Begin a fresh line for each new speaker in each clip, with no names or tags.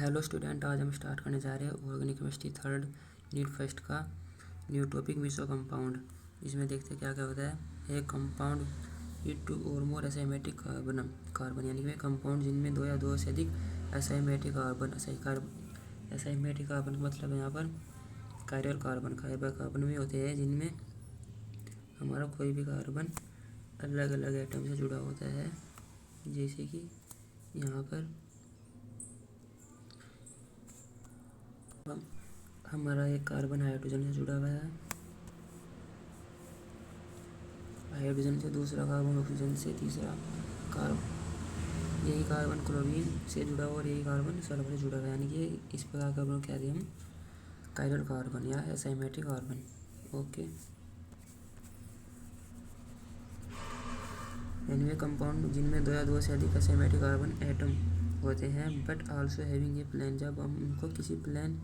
Hello student, आज हम start करने जा रहे हैं organic chemistry third unit first का न्यू टॉपिक मिसो कंपाउंड। इसमें देखते हैं क्या क्या होता है। एक कंपाउंड विद टू और मोर असाइमेट्रिक कार्बन यानी कि कंपाउंड जिनमें दो या दो से अधिक असाइमेट्रिक कार्बन का मतलब है यहाँ पर कायरल कार्बन में होते हैं जिनमें हमारा कोई भी कार्बन अलग अलग एटम से जुड़ा होता है। जैसे कि यहाँ पर हमारा एक कार्बन हाइड्रोजन से जुड़ा हुआ है, हाइड्रोजन से दूसरा कार्बन ऑक्सीजन से, तीसरा कार्बन यही कार्बन क्लोरीन से जुड़ा हुआ और यही कार्बन सल्फर से जुड़ा हुआ है। यानी कि इस प्रकार कार्बन कहते हैं हम कायरल कार्बन या असाइमेट्रिक कार्बन। ओके, यानी वे कंपाउंड जिनमें दो या दो से अधिक असाइमेट्रिक कार्बन एटम होते हैं but also having a plane. जब हम उनको किसी प्लेन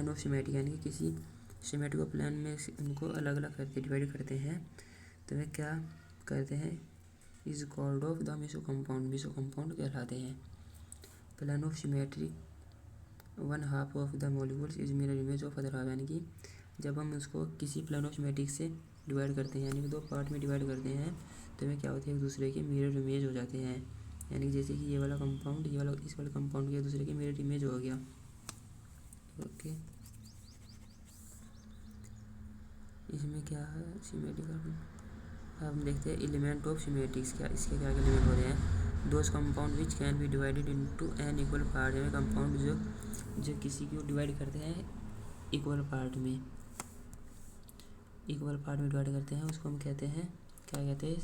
ऑफ सिमेट्री यानी कि किसी सिमेट्रिक प्लेन में उनको अलग अलग करके डिवाइड करते हैं तो वे क्या करते हैं, is called of the meso compound कहलाते हैं। Plane of symmetry one half of the molecules is mirror image of other half. यानी कि जब हम उसको किसी प्लेन ऑफ सिमेट्रिक से डिवाइड करते हैं यानी कि दो पार्ट में डिवाइड करते हैं तो वे क्या होते हैं, एक दूसरे के मिरर इमेज हो जाते हैं। यानी जैसे कि ये वाला कंपाउंड इस वाले कंपाउंड के दूसरे के मिरर इमेज हो गया। ओके, इसमें क्या है सिमेट्रिक कार्बन। अब हम देखते हैं एलिमेंट ऑफ सिमेट्रिक्स, क्या इसके क्या एलिमेंट होते हैं। Those compound which can be divided into an equal part. यानी कंपाउंड जो किसी को डिवाइड करते हैं इक्वल पार्ट में डिवाइड करते हैं उसको हम कहते हैं, क्या कहते हैं,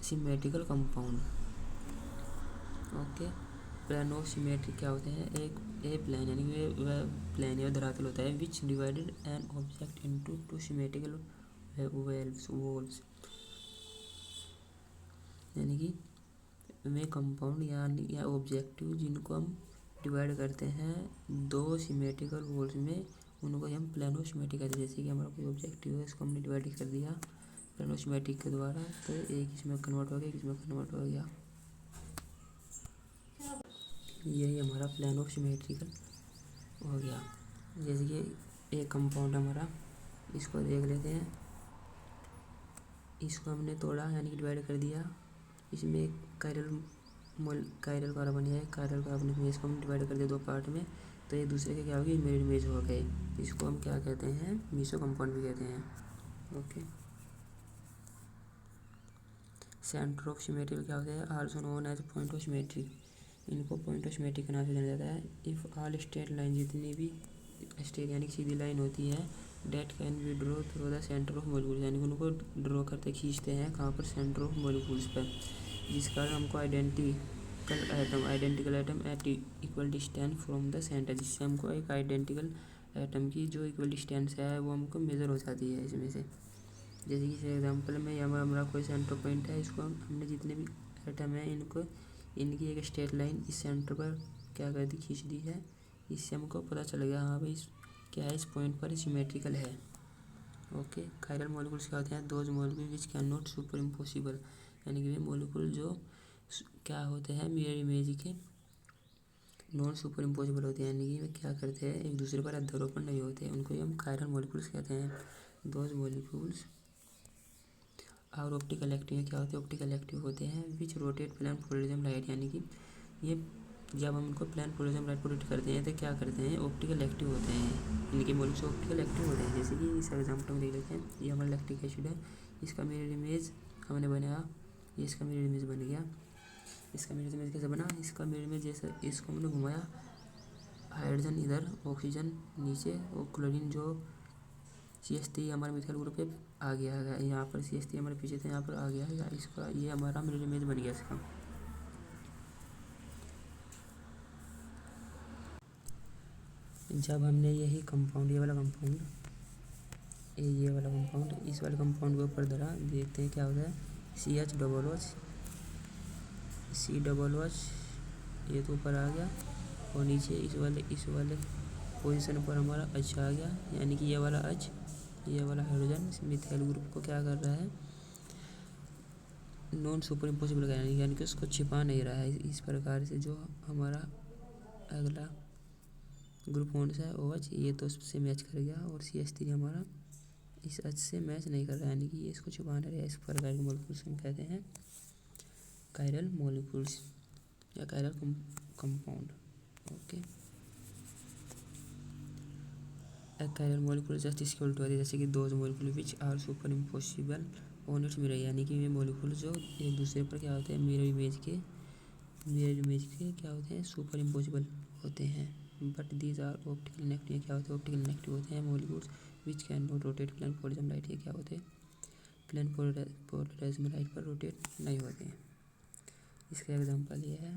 symmetrical compound. Okay, plane of symmetry क्या होते हैं, एक प्लेन यानी कि वह प्लेन या धरातल होता है which divided an object into two symmetrical walls. यानी कि वे कंपाउंड या ऑब्जेक्टिव जिनको हम डिवाइड करते हैं दो सिमेट्रिकल वॉल्स में, उनको हम प्लेन ऑफ सिमेट्री कहते हैं। जैसे कि हमारा कोई ऑब्जेक्टिव है, इसको हमने डिवाइड कर दिया प्लेन ऑफ सिमेट्री के द्वारा तो एक इसमें कन्वर्ट हो गया, एक इसमें कन्वर्ट हो गया। यही हमारा प्लेन ऑफ सिमेट्रिकल हो गया। जैसे कि एक कंपाउंड हमारा, इसको देख लेते हैं, इसको हमने तोड़ा यानी कि डिवाइड कर दिया। इसमें एक कायरल कार्बन है, कायरल कार्बन में इसको हम डिवाइड कर दिया दो पार्ट में तो एक दूसरे के क्या हो गए, मिरर इमेज हो गए। इसको हम क्या कहते हैं, मिसो कंपाउंड भी कहते हैं। ओके, सेंटर ऑफ सिमेट्री क्या होता है, also known as point of symmetry. इनको पॉइंट ऑफ सिमेट्री के नाम से जाना जाता है। इफ़ ऑल स्ट्रेट लाइन, जितनी भी स्ट्रेट यानी कि सीधी लाइन होती है, date can be draw through the centre of molecules. यानी कि उनको ड्रॉ करते खींचते हैं कहाँ पर, सेंटर ऑफ मॉलिक्यूल्स पर, जिस कारण हमको identical atom at equal distance from the centre, जिससे हमको एक आइडेंटिकल एटम की जो इक्वल डिस्टेंस है वो हमको मेजर हो जाती है इसमें से। जैसे कि इस एग्जांपल में यहाँ हमारा कोई सेंटर पॉइंट है, इसको हमने जितने भी एटम हैं इनकी एक स्ट्रेट लाइन इस सेंटर पर क्या कर दी, खींच दी है। इससे हमको पता चल गया हाँ भाई क्या है, इस पॉइंट पर सिमेट्रिकल है। ओके, कायरल मॉलिक्यूल्स क्या होते हैं, those molecule which can not super impossible. यानी कि वे मॉलिक्यूल जो क्या होते हैं, मिरर इमेज के नॉन सुपर इम्पॉसिबल होते हैं। यानी कि वे क्या करते हैं, एक दूसरे पर अध्यारोपण नहीं होते हैं, उनको हम कायरल मॉलिक्यूल्स कहते हैं। दोज मॉलिक्यूल्स और ऑप्टिकल एक्टिव क्या होते हैं, ऑप्टिकल एक्टिव होते हैं which rotate plane polarised light. यानी कि ये जब हम इनको प्लेन प्लुरलिज्म लाइट प्रोटेक्ट करते हैं तो क्या करते हैं, ऑप्टिकल एक्टिव होते हैं। इनके मॉलिक्यूल्स ऑप्टिकल एक्टिव होते हैं। जैसे कि इस एग्जाम्पल में देख लेते हैं, ये हमारा लैक्टिक एसिड है, इसका मिरर इमेज हमने बनाया, ये इसका मिरर इमेज बन गया। इसका मिरर इमेज कैसे बना, इसका मिरर इमेज जैसे इसको हमने घुमाया, हाइड्रोजन इधर, ऑक्सीजन नीचे और क्लोरीन जो CH3 हमारे मिथाइल ग्रुप पे आ गया है, यहाँ पर CH3 हमारे पीछे थे, यहाँ पर आ गया है इसका, ये हमारा मिरर इमेज बन गया इसका। जब हमने यही कंपाउंड ये वाला कंपाउंड इस वाले कंपाउंड के ऊपर धरा, देखते हैं क्या होता है, CH ये तो ऊपर आ गया और नीचे इस वाले पोजीशन पर हमारा H आ गया। यानी कि ये वाला हाइड्रोजन मिथाइल ग्रुप को क्या कर रहा है, नॉन सुपर इम्पॉसिबल यानी कि उसको छिपा नहीं रहा है। इस प्रकार से जो हमारा अगला ग्रुप कौन सा है, OH, ये तो उससे मैच कर गया, और CH3 हमारा इस H से मैच नहीं कर रहा है, यानी कि ये इसको छुपाना रहेगा। इस प्रकार के मॉलिक्यूल्स हम कहते हैं कायरल मॉलिक्यूल्स या chiral compound. Okay, chiral molecule just equal to, जैसे कि those molecule which are superimposable on its mirror, यानी कि ये मॉलिक्यूल जो एक दूसरे पर क्या होते हैं, मिरर इमेज के क्या होते हैं, सुपर इम्पॉसिबल होते हैं। But these are optical inactive, क्या होते हैं, ऑप्टिकल इनएक्टिव होते हैं molecules which can not rotate plane polarised light, ये क्या होते हैं, प्लेन पोलरिज्म लाइट पर रोटेट नहीं होते हैं। इसका एग्जांपल ये है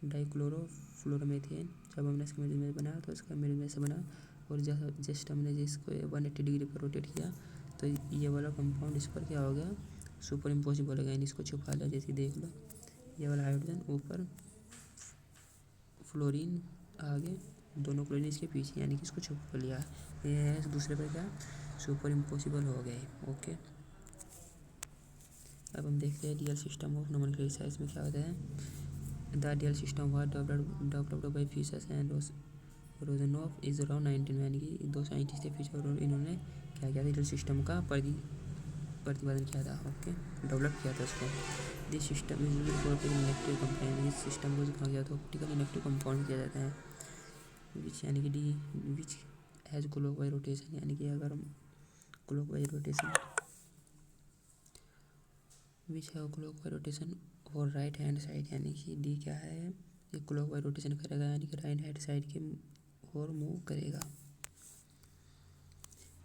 डाइक्लोरोफ्लोरोमीथेन। जब हमने इसका इमेज बनाया तो इसका इमेज से बना, और जस्ट हमने जिसको 180 डिग्री पर रोटेट किया तो ये वाला कंपाउंड इस पर क्या हो गया, सुपर इम्पॉसिबल हो गया, यानी इसको छुपा लिया। जैसे देख लो, ये वाला हाइड्रोजन ऊपर, फ्लोरीन आगे, दोनों क्लोरीन इसके पीछे, यानी कि इसको छुपा लिया। ये है दूसरे पर क्या, सुपर इम्पॉसिबल हो गए। ओके, अब हम देखते हैं रियल सिस्टम ऑफ नोमेनक्लेचर। इसमें क्या होता है, the real system was developed by Fischers and Rosanoff is around 19, यानी कि दो साइंटिस्ट थे फिशर, और इन्होंने क्या किया था, रियल सिस्टम का प्रतिपादन किया था। ओके, डेवलप किया था इसको। This system is used for electric compound, इस सिस्टम को कहा गया था ऑप्टिकल इलेक्ट्रिक कंपाउंड किया जाता है। विच यानी कि विच हैज़ क्लॉकवाइज रोटेशन, यानी कि अगर हम क्लॉकवाइज रोटेशन, विच है क्लॉकवाइज रोटेशन और राइट हैंड साइड, यानी कि डी क्या है, ये क्लॉकवाइज रोटेशन करेगा, यानी कि राइट हैंड साइड के और मूव करेगा।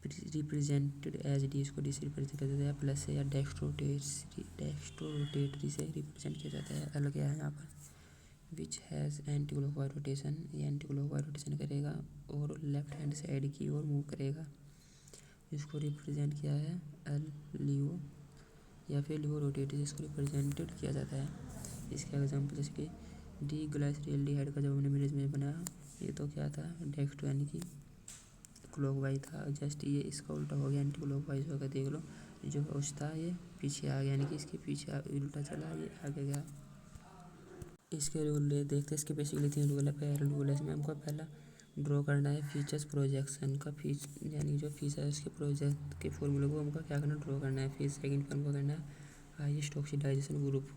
रिप्रेजेंटेड एज डी, इसको डी से रिप्रेजेंट किया जाता है, प्लस से या डेक्स्ट्रोरोटेटरी से रिप्रेजेंट किया जाता है। अलग क्या है यहाँ पर, which has anti clockwise rotation, ये एंटी क्लॉकवाइज रोटेशन करेगा और लेफ्ट हैंड साइड की ओर मूव करेगा। इसको रिप्रेजेंट किया है एल लियो या फिर लियो रोटेटरी, इसको रिप्रेजेंटेड किया जाता है। इसका एग्जाम्पल जैसे कि डी ग्लाइसरल्डिहाइड का जब हमने इमेज में बनाया, ये तो क्या था, डेक्स्ट्रो यानी कि क्लॉकवाइज था, जस्ट ये इसका उल्टा हो गया, एंटी क्लॉकवाइज हो गया। देख लो, जो उस था ये पीछे आ गया, यानी कि इसके पीछे उल्टा चला, ये आगे गया। इसके रूल देखते हैं, इसके बेसिकली 3 रूल है। पहला रूल है, इसमें हमको पहला ड्रॉ करना है फीचर्स प्रोजेक्शन का, यानी जो फीचर्स के प्रोजेक्ट के फॉर्मूले को हमको क्या करना, ड्रॉ करना है। फिर सेकंड पर हमको करना है highest oxidisation group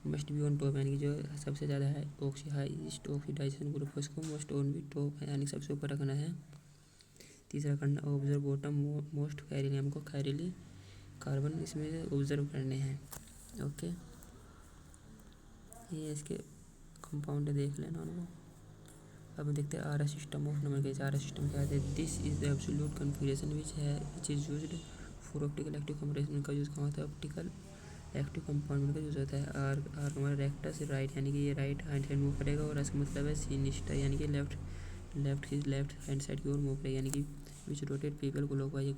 must be on top, यानी कि जो सबसे ज़्यादा है हाईएस्ट ऑक्सीडाइजेशन ग्रुप है उसको मस्ट ऑन बी टॉप, यानी सबसे ऊपर रखना है। तीसरा करना ऑब्जर्व बॉटम मोस्ट कैरिली, हमको कैरिली कार्बन इसमें ऑब्जर्व करने हैं। ओके, ये इसके कंपाउंड देख लेना उनको। अब देखते हैं R system of nomenclature. R system क्या है, this is the absolute configuration which is used for optical active compound, का यूज़ कहाँ होता है, ऑप्टिकल एक्टिव कंपाउंड का यूज़ होता है। आर हमारा रेक्टस राइट, यानी कि ये राइट हैंड साइड मूव करेगा, और इसका मतलब है सिनिस्टर, यानी कि लेफ्ट हैंड साइड की ओर मूव करेगा, यानी कि which rotate people clockwise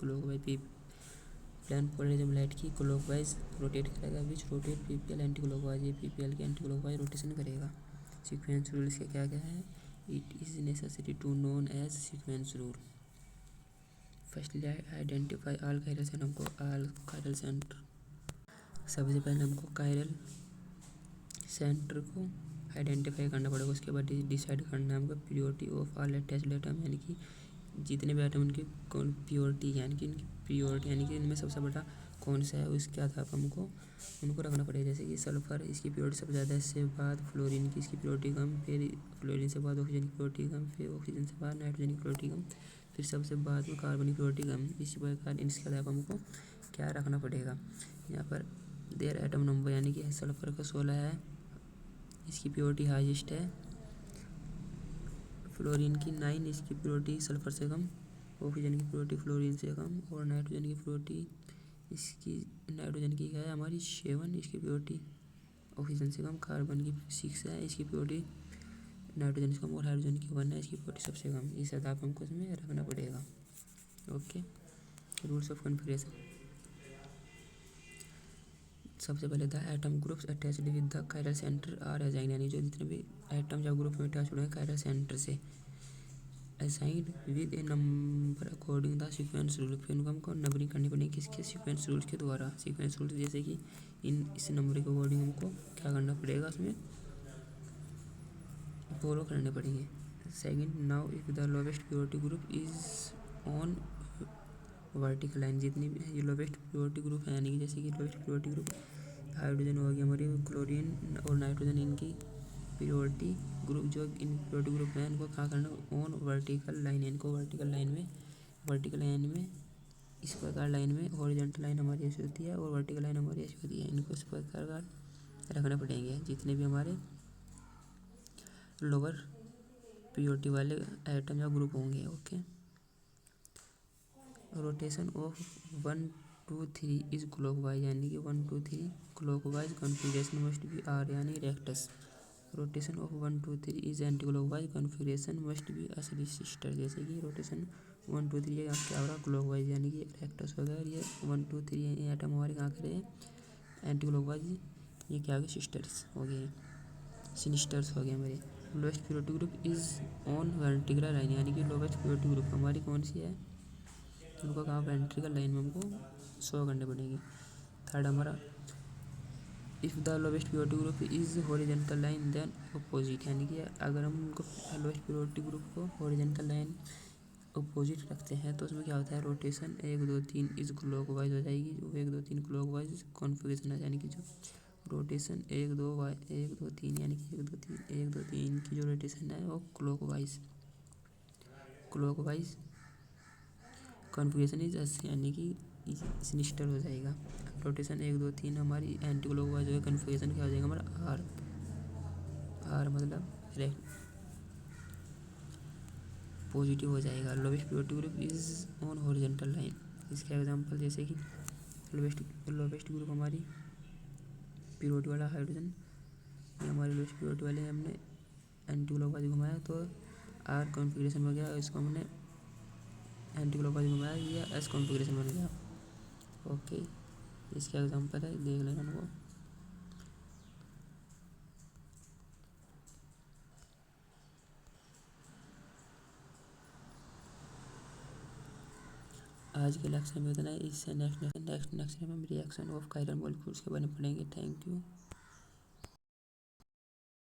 plane polarised light की क्लॉकवाइज रोटेट करेगा, which rotate PPL anticlockwise, ये पीपीएल की एंटी क्लॉकवाइज रोटेशन करेगा। सीक्वेंस रूल इसका क्या क्या है, it is necessary to known as sequence rule. Firstly identify all chiral centre, हमको ऑल कायरल सेंटर, सबसे पहले हमको कायरल सेंटर को आइडेंटिफाई करना पड़ेगा। उसके बाद डिसाइड करना है हमको purity of all attached atom, यानी कि जितने भी एटम उनकी कौन प्योरिटी, यानी कि इनकी प्योरिटी, यानी कि इनमें सबसे बड़ा कौन सा है उसके आधार पर हमको उनको रखना पड़ेगा। जैसे कि सल्फर, इसकी प्योरिटी सबसे ज़्यादा है, इससे बाद फ्लोरीन की इसकी प्योरिटी कम, फिर फ्लोरीन से बाद ऑक्सीजन की प्योरिटी कम, फिर ऑक्सीजन से बाद नाइट्रोजन की प्योरिटी कम, फिर सबसे बाद में कार्बन की प्योरिटी कम। इसी प्रकार इसके आधार पर हमको क्या रखना पड़ेगा, यहाँ पर देयर एटम नंबर, यानी कि सल्फर का 16 है, इसकी प्योरिटी हाईएस्ट है। फ्लोरीन की 9, इसकी प्योरिटी सल्फर से कम, ऑक्सीजन की प्योरिटी फ्लोरीन से कम, और नाइट्रोजन की प्योरिटी नाइट्रोजन की है हमारी 7, इसकी प्योरिटी ऑक्सीजन से कम। कार्बन की 6 है, इसकी प्योरिटी नाइट्रोजन से कम, और हाइड्रोजन की 1 है, इसकी प्योरिटी सबसे कम। इस आधार पर हमको इसमें रखना पड़ेगा। Okay, rules of configuration. सबसे पहले the atom groups attached with the chiral centre are assigned, यानी जो जितने भी एटम या ग्रुप में अटैच हो रहे हैं कायरल सेंटर से, assigned with A number according the sequence rule. फिर उनको हमको नंबरिंग करनी पड़ेगी किसके, सीक्वेंस रूल के द्वारा। सीक्वेंस रूल जैसे कि इस नंबर के अकॉर्डिंग हमको क्या करना पड़ेगा, उसमें फॉलो करने पड़ेंगे। Second, now if the lowest priority group is on vertical line, जितनी भी ये लोवेस्ट प्योरिटी ग्रुप है, यानी कि जैसे कि लोवेस्ट प्योरिटी ग्रुप हाइड्रोजन हो गया हमारी, क्लोरीन और नाइट्रोजन, इनकी प्योरिटी ग्रुप जो इन प्योरिटी ग्रुप है इनको क्या करना, ऑन वर्टिकल लाइन, इनको वर्टिकल लाइन में इस प्रकार लाइन में हॉरिजॉन्टल लाइन हमारी ऐसी होती है और वर्टिकल लाइन हमारी ऐसी होती है, इनको इस प्रकार रखने पड़ेंगे जितने भी हमारे लोअर प्योरिटी वाले एटम या ग्रुप होंगे। Okay, rotation of 1 2 3 is clockwise, यानी कि 1 2 3 clockwise configuration must be R, यानी rectus. Rotation of 1 2 3 is anticlockwise configuration must be असली सिस्टर, जैसे कि रोटेशन 1 2 3 ये क्या हो रहा है, क्लॉकवाइज, यानी कि रेक्टस हो गया, और ये 1 2 3 ये एटम हमारे कहाँ करे एंटी क्लॉकवाइज, ये क्या हो गए सिस्टर्स हो गए, सिनिस्टर्स हो गए हमारे। Lowest priority group is on vertical line, यानी कि लोवेस्ट प्योरिटी ग्रुप हमारी कौन सी है, उनको कहाँ वर्टिकल लाइन में हमको शो करने पड़ेगी। थर्ड हमारा, if the lowest priority group is horizontal line then opposite, यानी कि अगर हम उनको लोवेस्ट प्योरिटी ग्रुप को हॉरिजॉन्टल लाइन अपोजिट रखते हैं तो उसमें क्या होता है, रोटेशन 1 2 3 इज क्लॉकवाइज हो जाएगी, जो 1 2 3 क्लॉकवाइज कॉन्फिगरेशन है, यानी कि जो रोटेशन 1 2 3 यानी कि 1 2 3 की जो रोटेशन है वो क्लॉकवाइज कॉन्फिगरेशन इज ऐसे, यानी कि सिनिस्टर हो जाएगा। रोटेशन 1 2 3 हमारी एंटी क्लॉकवाइज हो गया, कॉन्फिगरेशन क्या हो जाएगा हमारा आर मतलब पॉजिटिव हो जाएगा। Lowest priority group is on horizontal line, इसका एग्जांपल जैसे कि लोवेस्ट ग्रुप हमारी प्योरिटी वाला हाइड्रोजन, ये हमारे लोवेस्ट प्योरिटी वाले हमने एंटी क्लॉकवाइज घुमाया तो आर कॉन्फिगरेशन हो गया, इसको हमने एंटी क्लॉकवाइज घुमाया, ये एस कॉन्फिगरेशन बन गया। ओके, इसका एग्जांपल है, देख लेना वो। आज के लेक्चर में इतना ही, इससे नेक्स्ट में हम रिएक्शन ऑफ कायरल मॉलिक्यूल्स के बारे में पढ़ेंगे। Thank you.